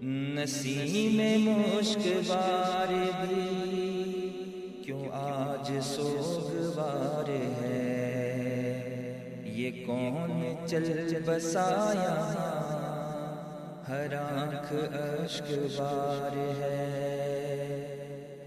نسیم مشک بار بھی کیوں آج سوگوار ہے، یہ کون چل بسا یہاں ہر آنکھ اشک بار ہے۔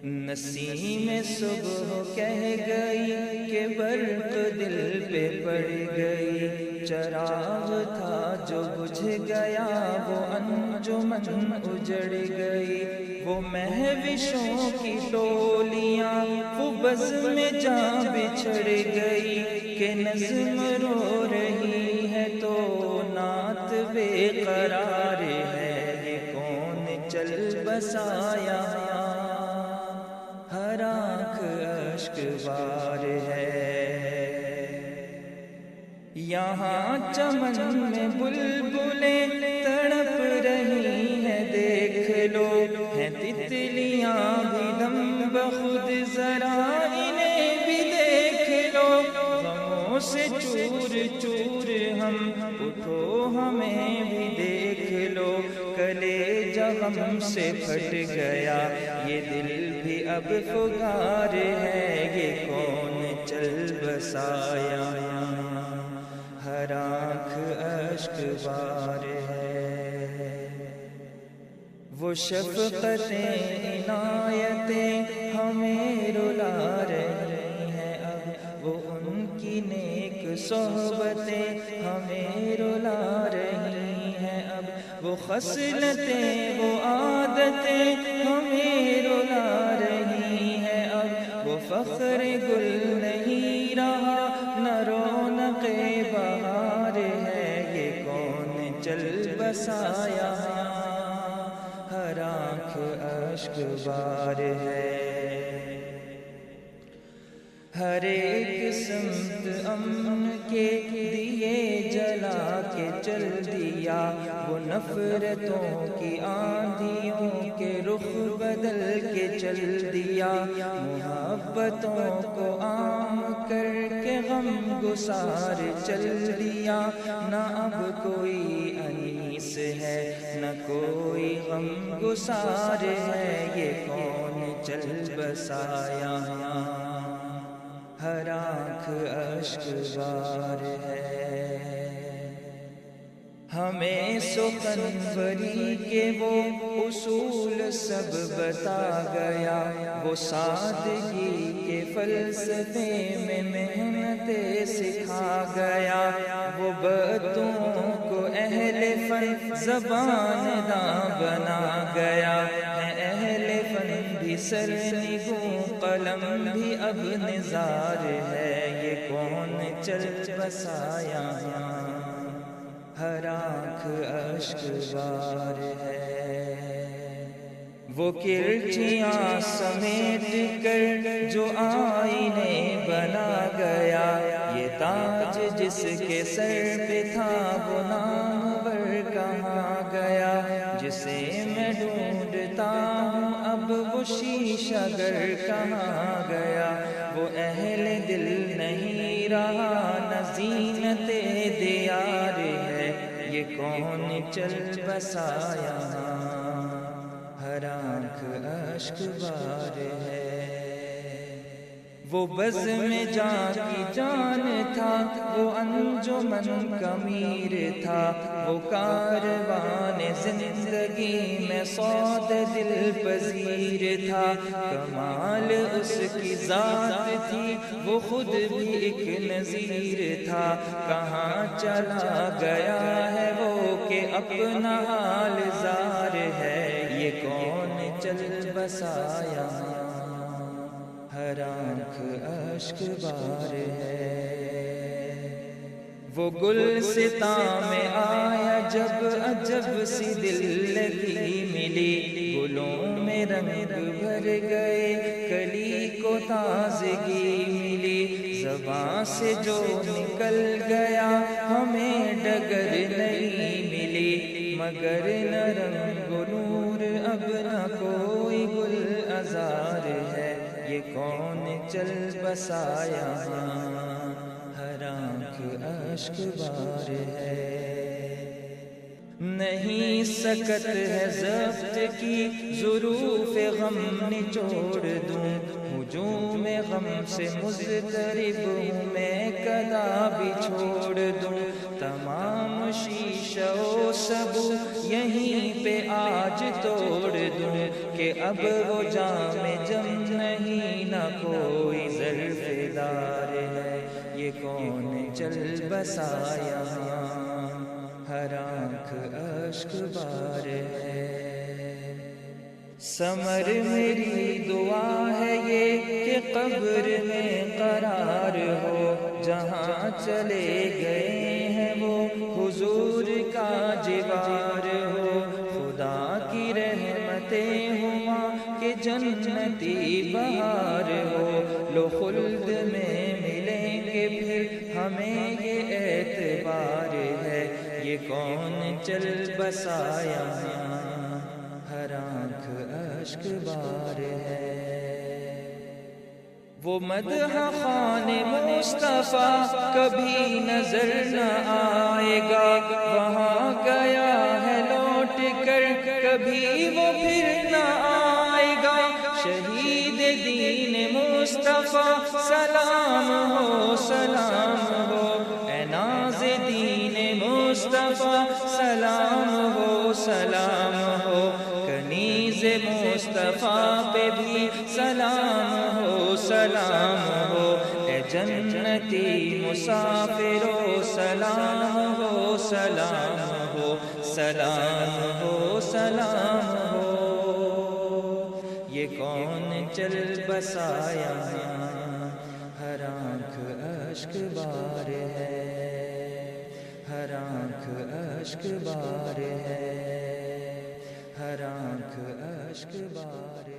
نسیم صبح کہہ گئی کہ برق دل پہ پڑ گئی، چراغ تھا جو بجھ گیا وہ انجمن اجڑ گئی، وہ مہوشوں کی ٹولیاں وہ بزم میں جا بچھڑ گئی، کہ نظم رو رہی ہے تو نعت بے قرار ہے، یہ کون چل بسا یہاں ہر آنکھ اشک بار ہے۔ یہاں چمن میں بلبلیں تڑپ رہی ہیں، دیکھ لو ہیں تتلیاں بھی دم بخود، ذرا انہیں بھی دیکھ لو، غموں سے چور چور ہم، اٹھو ہمیں بھی دیکھ لو، کلیجہ غم سے پھٹ گیا یہ دل بھی اب پکار ہے، یہ کون چل بسا یہاں ہر آنکھ اشک بار ہے۔ وہ شفقتیں عنایتیں ہمیں رلا رہی ہیں اب، وہ ان کی نیک صحبتیں ہمیں رلا رہی ہیں اب، وہ خصلتیں وہ عادتیں ہمیں رلا رہی ہیں اب، وہ فخر گل نہیں رہا نہ رونق بہار ہے، یہ کون چل بسا یہاں ہر آنکھ اشک بار ہے۔ ہر ایک سمت امن کے دیے جلا کے چل دیا، وہ نفرتوں کی آندھیوں کے رخ بدل کے چل دیا، محبتوں کو عام کر کے غم گسار چل دیا، نہ اب کوئی انیس ہے نہ کوئی غم گسار ہے، یہ کون چل بسا یہاں ہر آنکھ اشک بار ہے۔ ہمیں سخنوری کے وہ اصول سب بتا گیا، وہ سادگی کے فلسفے میں محنتیں سکھا گیا، وہ باتوں کو اہل فن زبان داں بنا گیا، اہل فن بھی سرنگوں قلم بھی اب نثار ہے، یہ کون چل بسا یہاں ہر آنکھ اشک بار ہے۔ وہ کرچیاں سمیٹ کر جو آئینے بنا گیا، یہ تاج جس کے سر پہ تھا وہ نامور کہاں گیا، جسے میں ڈھونڈتا ہوں اب وہ شیشہ گر کہاں گیا، وہ اہل دل نہیں رہا نہ زینت دیار ہے، یہ کون چل بسا یہاں ہر آنکھ اشک بار ہے۔ وہ بزم جا کی جان تھا، وہ انجمن کا میر تھا، وہ کاروان زندگی میں سود دل پذیر تھا، کمال اس کی ذات تھی وہ خود بھی ایک نذیر تھا، کہاں چلا گیا ہے وہ کہ اپنا حال زار ہے، یہ کون چل بسا یہاں ہر آنکھ اشک بار ہے۔ وہ گلستاں میں آیا جب عجب سی دل لگی ملی، گلوں میں رنگ بھر گئے کلی کو تازگی ملی، زباں سے جو نکل گیا ہمیں ڈگر نہیں ملی، مگر نہ رنگ و نور اب نہ کوئی گل عذار ہے، یہ کون چل بسا یہاں ہر آنکھ اشک بار ہے۔ نہیں سکت ہے ضبط کی ظروف غم نچوڑ دوں، ہجوم غم سے مضطرب ہوں میں کدا بھی چھوڑ دوں، تمام شیشہ و سبو یہیں پہ آج توڑ دوں، کہ اب وہ جام جم نہیں نہ کوئی ظرف دار ہے، یہ کون چل بسا یہاں ہر آنکھ اشک بار ہے۔ ثمر میری دعا ہے یہ کہ قبر میں قرار ہو، جہاں چلے گئے ہیں وہ حضور کا جوار ہو، خدا کی رحمتیں ہما کہ جنتی بہار ہو، لو خلد میں ملیں گے پھر ہمیں یہ اعتبار ہے، یہ کون چل بسا یہاں ہر آنکھ اشک بار ہے۔ وہ مدح خوان مصطفیٰ کبھی نظر نہ آئے گا، وہاں گیا ہے لوٹ کر کبھی وہ پھر نہ آئے گا، شہید دین مصطفیٰ سلام ہو سلام ہو، اے ناز دین مصطفیٰ سلام ہو سلام ہو، کنیز مصطفیٰ پہ بھی سلام ہو سلام ہو، اے جنتی مسافرو سلام ہو سلام ہو، سلام ہو سلام ہو، یہ کون چل بسا یہاں ہر آنکھ اشک بار ہے، ہر آنکھ اشک بار ہے، ہر آنکھ اشک بار ہے۔